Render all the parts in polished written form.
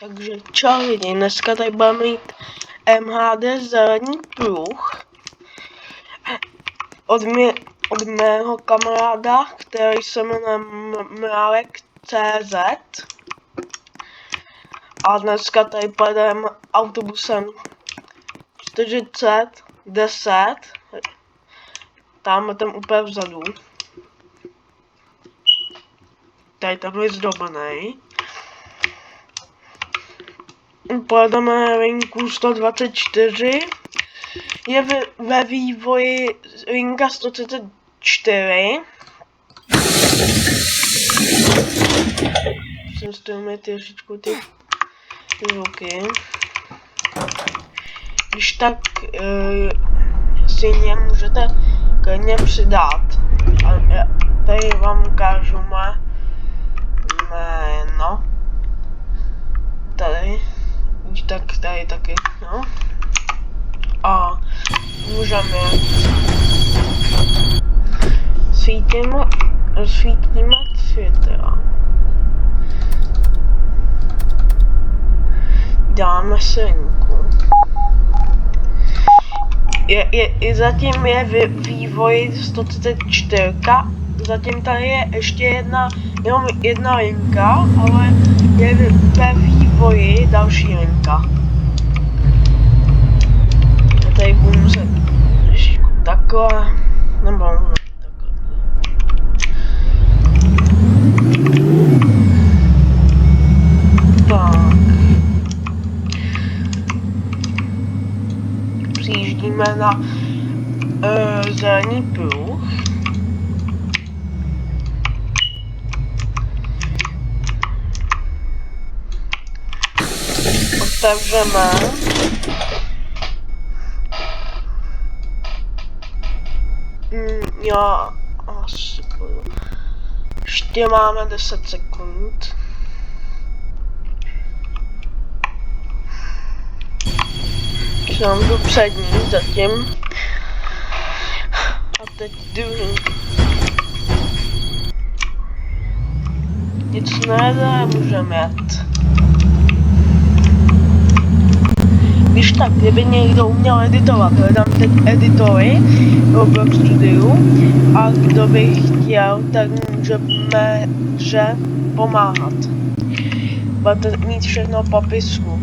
Takže čau lidi, dneska tady budeme mít MHD zelený pruh od mého kamaráda, který se jmenuje Mrálek.cz. A dneska tady pojedeme autobusem 4010, tam ten úplně vzadu. Tady takhle zdobený. Pojedeme linku 124, je ve vývoji linka 134. Přestojíme trošičku ty ruky. Když tak si mě můžete klidně přidat. A tady vám ukážu mé jméno. Tady. Tak tady taky, no. A můžeme svítíme světla. Dáme senku. Zatím je vývoj 134. Zatím tady je ještě jenom jedna linka, ale je ve vývoji další linka. A tady budu muset takhle, nebo takhle. Tak. Přijíždíme na zelený pruh. Otevřeme. Já asi budu. Ještě máme 10 sekund. Jsem tu přední zatím. A teď druhý. Nic nejde, můžeme jet. Když tak, kdyby někdo uměl editovat, hledám teď editory v Roblox Studiu a kdo by chtěl, tak můžeme pomáhat. Budete mít všechno v popisku.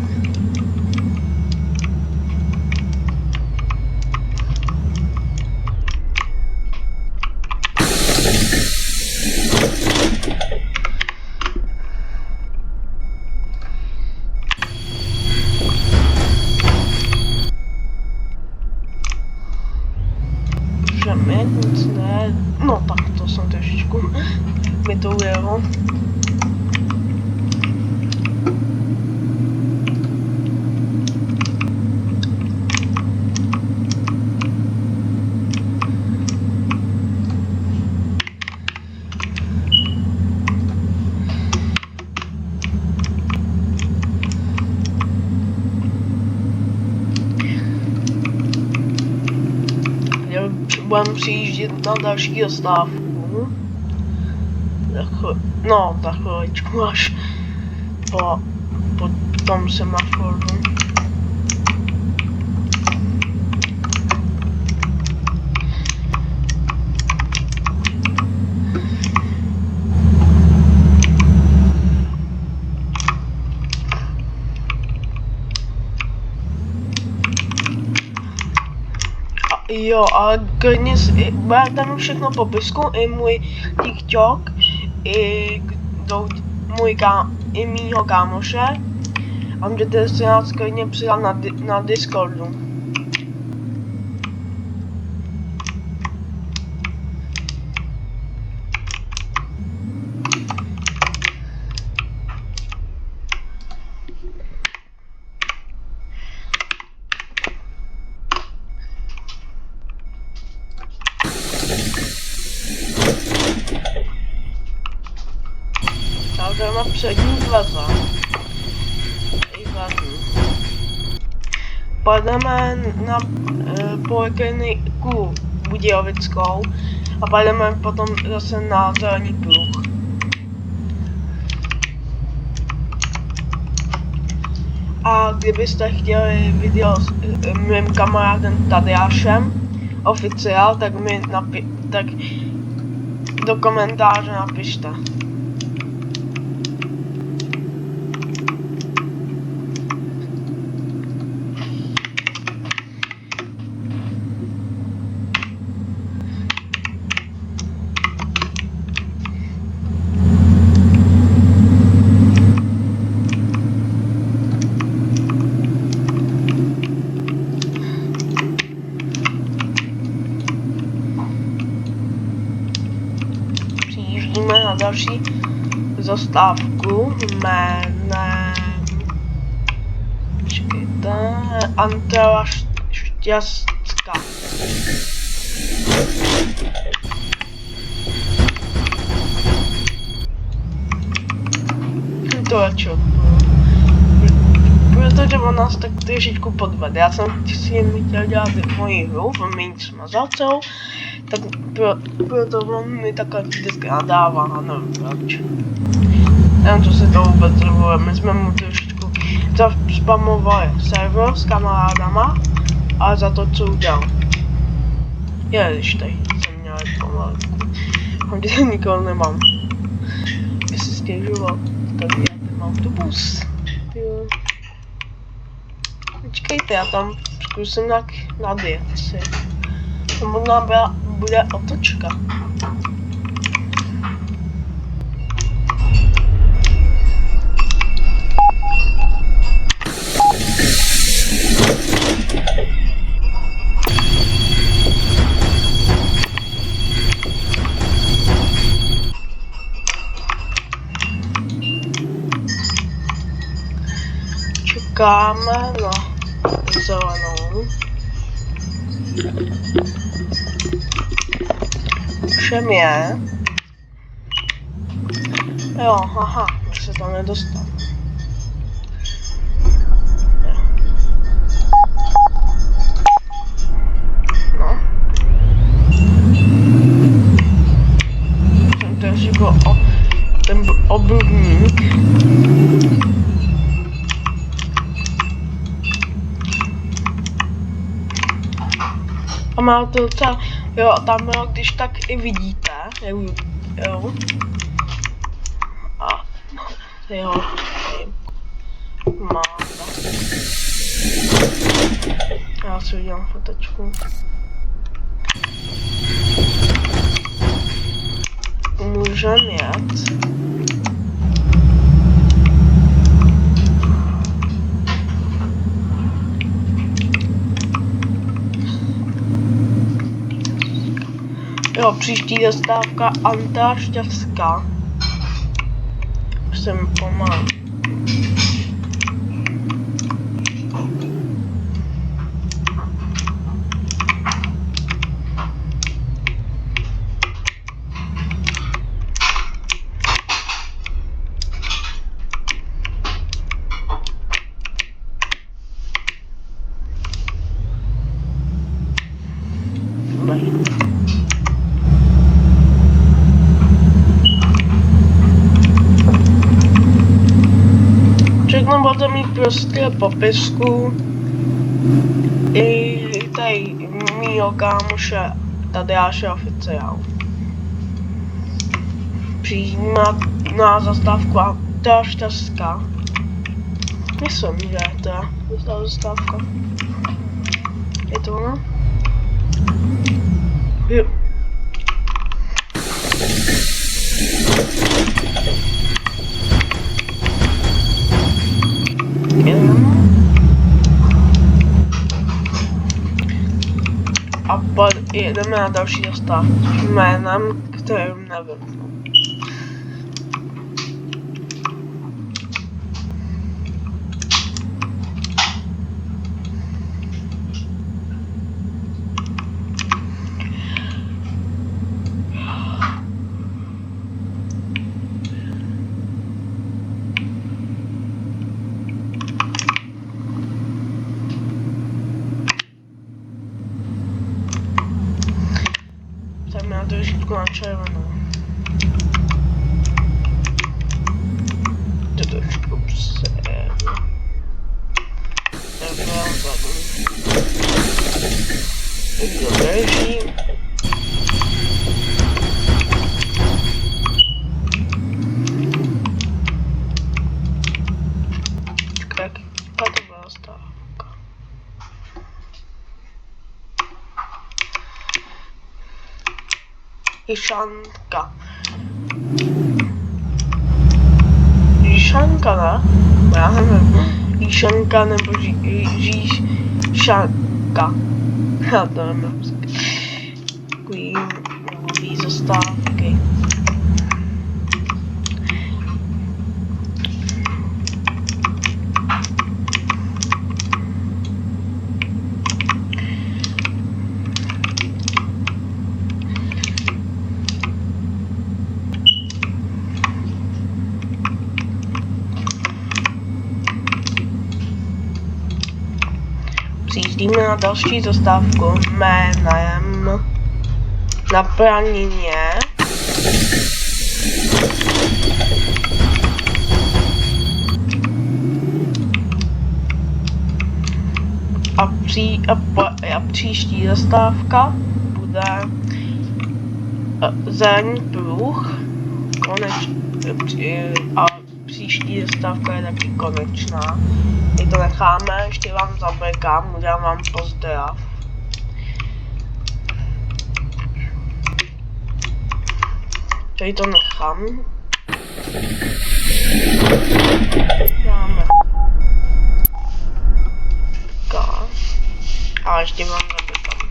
Nic ne, no tak to jsem trošičku mi to ujelo. Budeme přijíždět na další zastávku. Tak chviličku až po tom semaforu. Jo, ale klidně bude tam všechno popisku, i můj TikTok, i mýho kámoše. A můžete si nás klidně přidat na Discordu. Takže na přední dveře. I zadní. Pojedeme na polikliniku Budějovickou a pojedeme potom zase na zelený pruh. A kdybyste chtěli video s mým kamarádem Tadeášem, oficiál, tak mi tak do komentáře napište. Přijíždíme na další zastávku jménem... Počkejte... Antela Šťastka. To je čo? Protože on nás tak trošičku podvede. Já jsem si jen chtěl dělat moji hru v méně smazalcou, tak proto on mi takhle vždycky nadává, a nevím proč. Nevím, co si to vůbec zrovuje, my jsme mu trošičku zaspamovali server s kamarádama, ale za to, co udělal. Ježiš, tady jsem měl pomalku. Kde nikoho nemám. Já si stěžoval, tady já ten autobus. Jo. Počkejte, já tam zkusím nadjet si. To možná bude otočka. Čekáme na zelenou. Všem je. Jo, haha, už se tam nedostal. No. Jsem to říkal ten obludník. A má to docela, jo, tam jo, když tak i vidíte, jo. A jo, má to. Já si udělám fotečku. Můžeme jet. Jo, příští zastávka Antela Šťastka. Už jsem pomal. Všechno budete mít prostě popisku i tady mýho kámoše Tadeáše oficiál. Přijíždíme na zastávku Antela Šťastka. Myslím, že je to zastávka. Je to ono? Jo. A jedeme na další zastávku jménem, kterým nevím. Trošičku na červenou. To trošku přeru. Dobrý. Jak to byla stávka? Jišanka. Jišanka, ne? Já nevím. Jišanka nebo Žíšanka. Já to nevím. Takový nový zastávky. Přijíždíme na další zastávku jménem Na Pranině. A příští zastávka bude Zelený pruh. A příští zastávka je taky konečná. My to necháme, ještě vám zabrekám, udělám vám pozdrav. Tady to nechám. Dáme. A ještě vám zabrekám.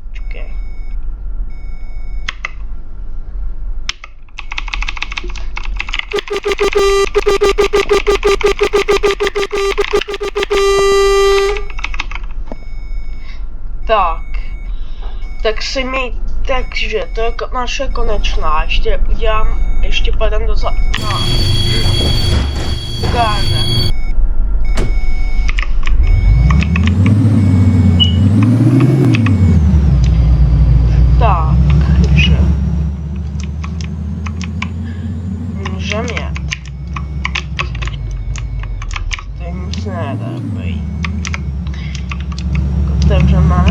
Počkej. Takže to je naše konečná. Ještě půjdem do ukáže. Takže můžeme jet. To nic nejde, dobrý. Otevřeme.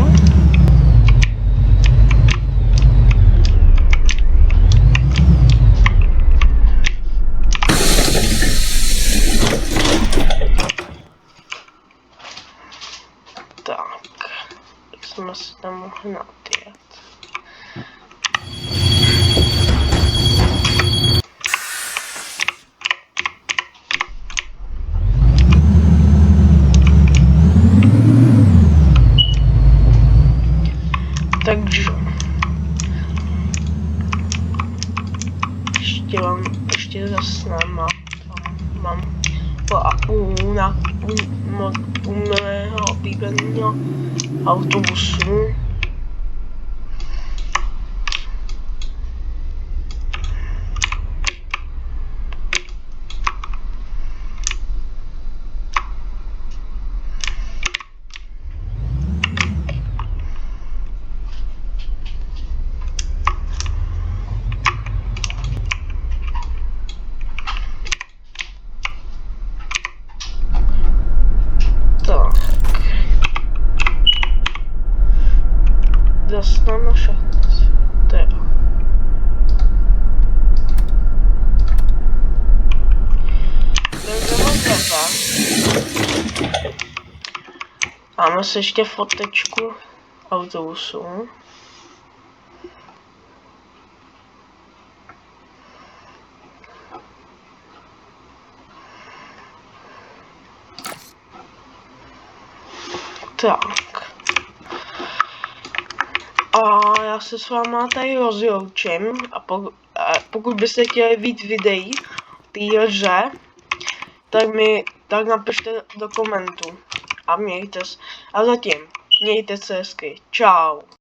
Tak jsme si tam mohli nadjet. Takže ještě zase mám půl mého oblíbeného autobusu. Dostaneme šat. Máme si ještě fotečku autobusu. Tak. A já se s váma tady rozloučím a pokud byste chtěli víc videí té hře, tak napište do komentu a zatím mějte se hezky. Čau.